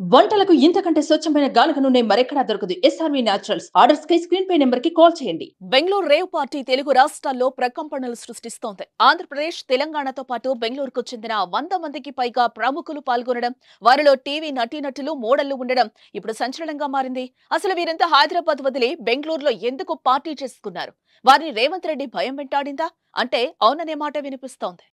వంటలకు ఇంతకంటే స్వచ్ఛమైన గానుగ నూనె మరెక్కడా దొరకదు. SRV naturals. ఆర్డర్స్ కై స్క్రీన్ పై నెంబర్ కి కాల్ చేయండి. బెంగళూరు రేవ్ పార్టీ తెలుగు రాష్ట్రాల్లో ప్రకంపనలు సృష్టిస్తోంది. ఆంధ్రప్రదేశ్, తెలంగాణతో పాటు బెంగళూరుకు చెందిన 100 మందికి పైగా ప్రముఖులు పాల్గొనడం, వారిలో టీవీ నటీనటులు, మోడళ్లు ఉండడం ఇప్పుడు సంచలనంగా మారింది. అసలు వీరంతా హైదరాబాద్ వదిలి బెంగళూరులో ఎందుకు పార్టీ చేసుకున్నారు? వారిని రేవంత్ రెడ్డి భయం వెంటాడిందా? అంటే అవుననే మాట వినిపిస్తోంది.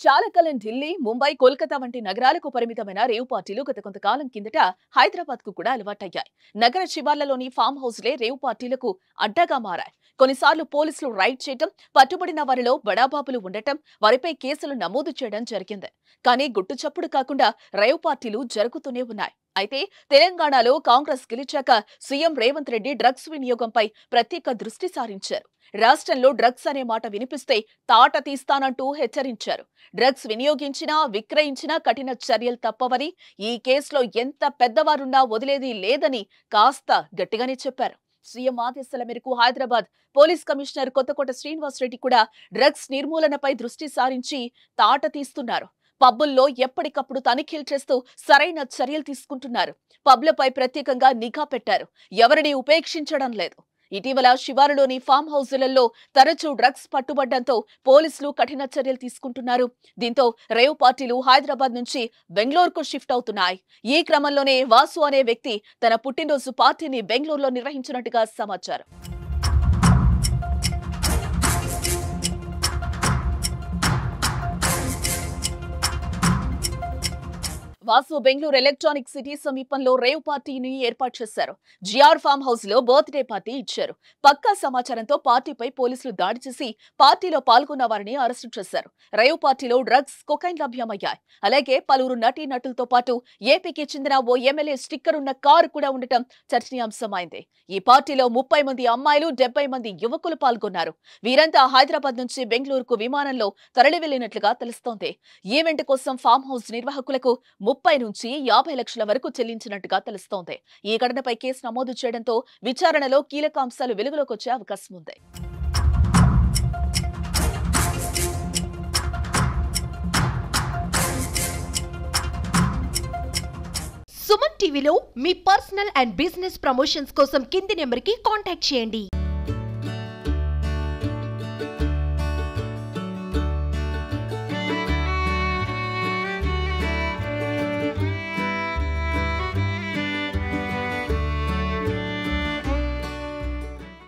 చాలా కాలం ఢిల్లీ, ముంబై, కోల్కతా వంటి నగరాలకు పరిమితమైన రేవ్ పార్టీలు గత కొంతకాలం కిందట హైదరాబాద్ కు కూడా అలవాటయ్యాయి. నగర శివార్లలోని ఫామ్ హౌస్లే రేవ్ పార్టీలకు అడ్డాగా మారాయి. కొన్నిసార్లు పోలీసులు రైడ్ చేయడం, పట్టుబడిన వారిలో బడాబాబులు ఉండటం, వారిపై కేసులు నమోదు చేయడం జరిగింది. కానీ గుట్టు చప్పుడు కాకుండా రేవ్ పార్టీలు జరుగుతూనే ఉన్నాయి. అయితే తెలంగాణలో కాంగ్రెస్ గెలిచాక సీఎం రేవంత్ రెడ్డి డ్రగ్స్ వినియోగంపై ప్రత్యేక దృష్టి సారించారు. రాష్ట్రంలో డ్రగ్స్ అనే మాట వినిపిస్తే తాట తీస్తానంటూ హెచ్చరించారు. డ్రగ్స్ వినియోగించినా, విక్రయించినా కఠిన చర్యలు తప్పవని, ఈ కేసులో ఎంత పెద్దవారున్నా వదిలేది లేదని కాస్త గట్టిగానే చెప్పారు. సీఎం ఆదేశాల మేరకు హైదరాబాద్ పోలీస్ కమిషనర్ కొత్తకోట శ్రీనివాసరెడ్డి కూడా డ్రగ్స్ నిర్మూలనపై దృష్టి సారించి తాట తీస్తున్నారు. పబ్బుల్లో ఎప్పటికప్పుడు తనిఖీలు చేస్తూ సరైన చర్యలు తీసుకుంటున్నారు. పబ్లపై ప్రత్యేకంగా నిఘా పెట్టారు. ఎవరిని ఉపేక్షించడం లేదు. ఇటీవల శివారులోని ఫామ్ హౌజులలో తరచూ డ్రగ్స్ పట్టుబడ్డంతో పోలీసులు కఠిన చర్యలు తీసుకుంటున్నారు. దీంతో రేవ్ పార్టీలు హైదరాబాద్ నుంచి బెంగళూరుకు షిఫ్ట్ అవుతున్నాయి. ఈ క్రమంలోనే వాసు అనే వ్యక్తి తన పుట్టినరోజు పార్టీని బెంగళూరులో నిర్వహించినట్టుగా సమాచారం. వాసు బెంగళూరు ఎలక్ట్రానిక్ సిటీ సమీపంలో రేవ్ పార్టీని ఏర్పాటు చేశారు. జిఆర్ ఫామ్ హౌస్ లో బర్త్డే పార్టీ ఇచ్చారు. పక్కా సమాచారంతో పార్టీపై పోలీసులు దాడి చేసి పార్టీలో పాల్గొన్న వారిని అరెస్టు చేశారు. రేవ్ పార్టీలో డ్రగ్స్, కొకైన్ లభ్యమయ్యాయి. అలాగే పలువురు నటీనటులతో పాటు ఏపీకి చెందిన ఓ ఎమ్మెల్యే స్టిక్కర్ ఉన్న కారు కూడా ఉండటం చర్చనీయాంశమైంది. ఈ పార్టీలో 30 మంది అమ్మాయిలు, 70 మంది యువకులు పాల్గొన్నారు. వీరంతా హైదరాబాద్ నుంచి బెంగళూరుకు విమానంలో తరలి వెళ్లినట్లుగా తెలుస్తోంది. ఈవెంట్ కోసం ఫామ్ హౌస్ నిర్వాహకులకు 30 నుంచి 50 లక్షల వరకు చెల్లించినట్టుగా తెలుస్తోంది. ఈ ఘటనపై కేసు నమోదు చేయడంతో విచారణలో కీలక అంశాలు వెలుగులోకి వచ్చే అవకాశం ఉంది. సుమన్ టీవీలో మీ పర్సనల్ అండ్ బిజినెస్ ప్రమోషన్స్ కోసం కింది నెంబర్కి కాంటాక్ట్ చేయండి.